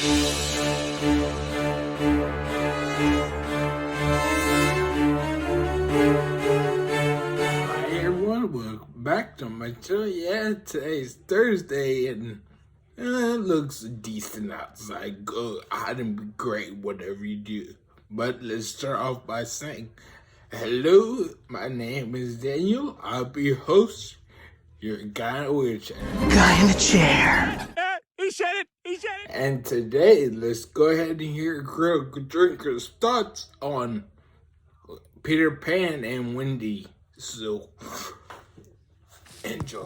Hi everyone, welcome back to my channel. Yeah, today's Thursday and it looks decent outside. Go out and be great, whatever you do. But let's start off by saying, hello, my name is Daniel. I'll be your host, your guy in a wheelchair. Guy in the chair. He said it! He said it! And today, let's go ahead and hear Critical Drinker's thoughts on Peter Pan and Wendy. So, enjoy.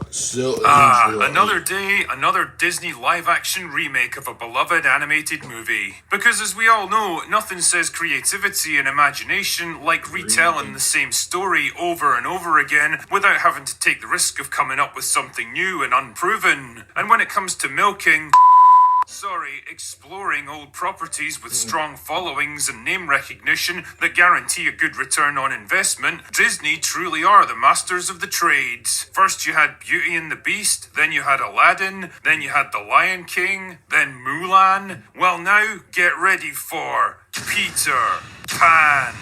Another day, another Disney live-action remake of a beloved animated movie. Because as we all know, nothing says creativity and imagination like retelling the same story over and over again without having to take the risk of coming up with something new and unproven. And when it comes to exploring old properties with strong followings and name recognition that guarantee a good return on investment, Disney truly are the masters of the trade. First you had Beauty and the Beast, then you had Aladdin, then you had The Lion King, then Mulan. Well now, get ready for Peter Pan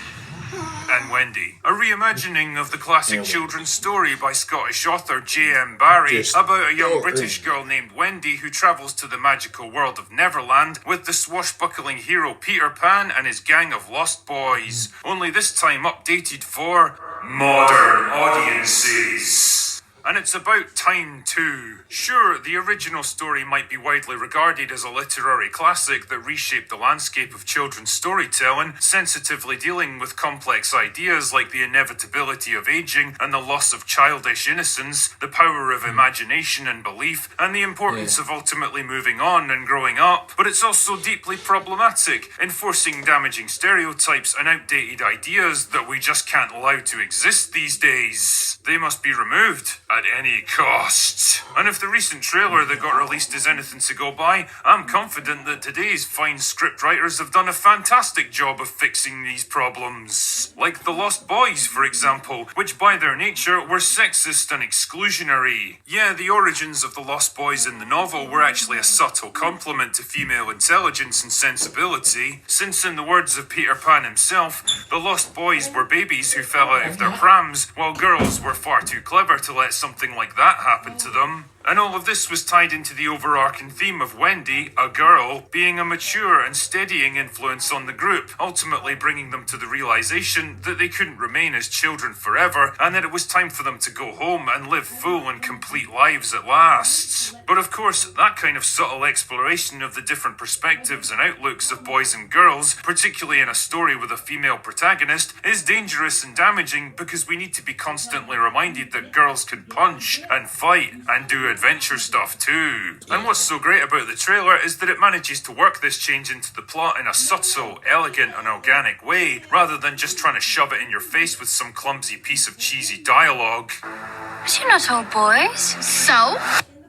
and Wendy, a reimagining of the classic children's story by Scottish author J.M. Barrie about a young British girl named Wendy who travels to the magical world of Neverland with the swashbuckling hero Peter Pan and his gang of lost boys, only this time updated for modern audiences. And it's about time too. Sure, the original story might be widely regarded as a literary classic that reshaped the landscape of children's storytelling, sensitively dealing with complex ideas like the inevitability of aging and the loss of childish innocence, the power of imagination and belief, and the importance of ultimately moving on and growing up. But it's also deeply problematic, enforcing damaging stereotypes and outdated ideas that we just can't allow to exist these days. They must be removed at any cost. And if the recent trailer that got released is anything to go by, I'm confident that today's fine scriptwriters have done a fantastic job of fixing these problems. Like The Lost Boys, for example, which by their nature were sexist and exclusionary. Yeah, the origins of the Lost Boys in the novel were actually a subtle compliment to female intelligence and sensibility, since in the words of Peter Pan himself, the Lost Boys were babies who fell out of their prams, while girls were far too clever to let something like that happen to them. And all of this was tied into the overarching theme of Wendy, a girl, being a mature and steadying influence on the group, ultimately bringing them to the realization that they couldn't remain as children forever, and that it was time for them to go home and live full and complete lives at last. But of course, that kind of subtle exploration of the different perspectives and outlooks of boys and girls, particularly in a story with a female protagonist, is dangerous and damaging because we need to be constantly reminded that girls can punch and fight and do adventure stuff too. And what's so great about the trailer is that it manages to work this change into the plot in a subtle, elegant and organic way, rather than just trying to shove it in your face with some clumsy piece of cheesy dialogue. But you're not all boys. So?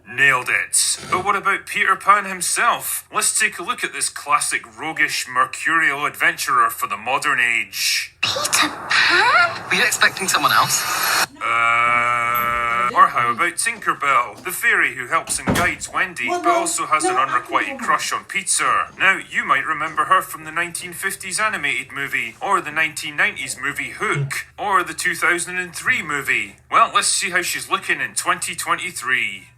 Nailed it. But what about Peter Pan himself? Let's take a look at this classic roguish, mercurial adventurer for the modern age. Peter Pan? Were you expecting someone else? Or how about Tinkerbell, the fairy who helps and guides Wendy, but also has an unrequited crush on Peter. Now, you might remember her from the 1950s animated movie, or the 1990s movie Hook, or the 2003 movie. Well, let's see how she's looking in 2023.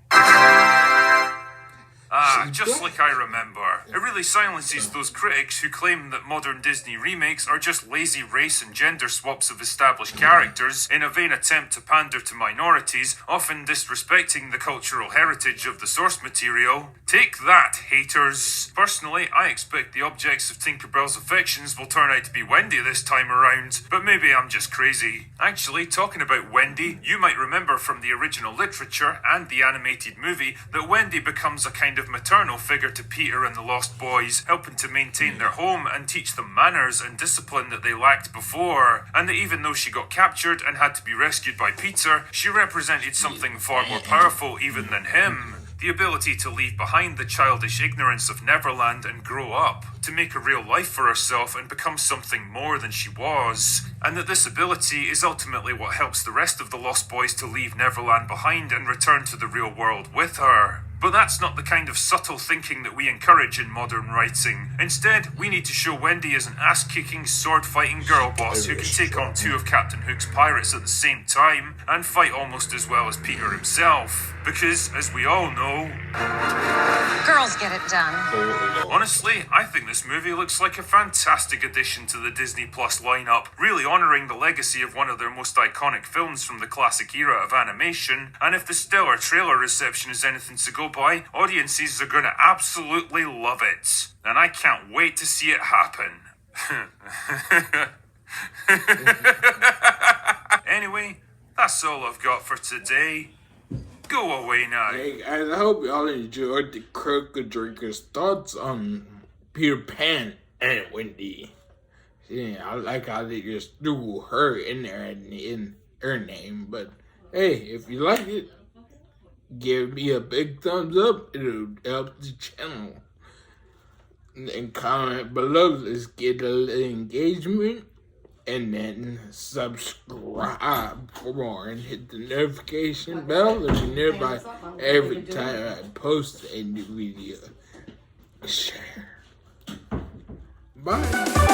Just like I remember. It really silences those critics who claim that modern Disney remakes are just lazy race and gender swaps of established characters in a vain attempt to pander to minorities, often disrespecting the cultural heritage of the source material. Take that, haters. Personally, I expect the objects of Tinkerbell's affections will turn out to be Wendy this time around, but maybe I'm just crazy. Actually, talking about Wendy, you might remember from the original literature and the animated movie that Wendy becomes a kind of maternal figure to Peter and the Lost Boys, helping to maintain their home and teach them manners and discipline that they lacked before. And that even though she got captured and had to be rescued by Peter, she represented something far more powerful even than him. The ability to leave behind the childish ignorance of Neverland and grow up, to make a real life for herself and become something more than she was. And that this ability is ultimately what helps the rest of the Lost Boys to leave Neverland behind and return to the real world with her. But that's not the kind of subtle thinking that we encourage in modern writing. Instead, we need to show Wendy as an ass-kicking, sword-fighting girl boss who can take on two of Captain Hook's pirates at the same time and fight almost as well as Peter himself. Because, as we all know, Girls get it done. honestly, I think this movie looks like a fantastic addition to the Disney Plus lineup, really honouring the legacy of one of their most iconic films from the classic era of animation, and if the stellar trailer reception is anything to go by, audiences are gonna absolutely love it. And I can't wait to see it happen. Anyway, that's all I've got for today. Go away now. Hey guys, I hope y'all enjoyed the Crooked Drinker's thoughts on Peter Pan and Wendy. Yeah, I like how they just threw her in there in her name. But hey, if you like it, give me a big thumbs up. It'll help the channel. And comment below. Let's get a little engagement. And then subscribe for more and hit the notification bell to be notified every time I post a new video. Share. Bye.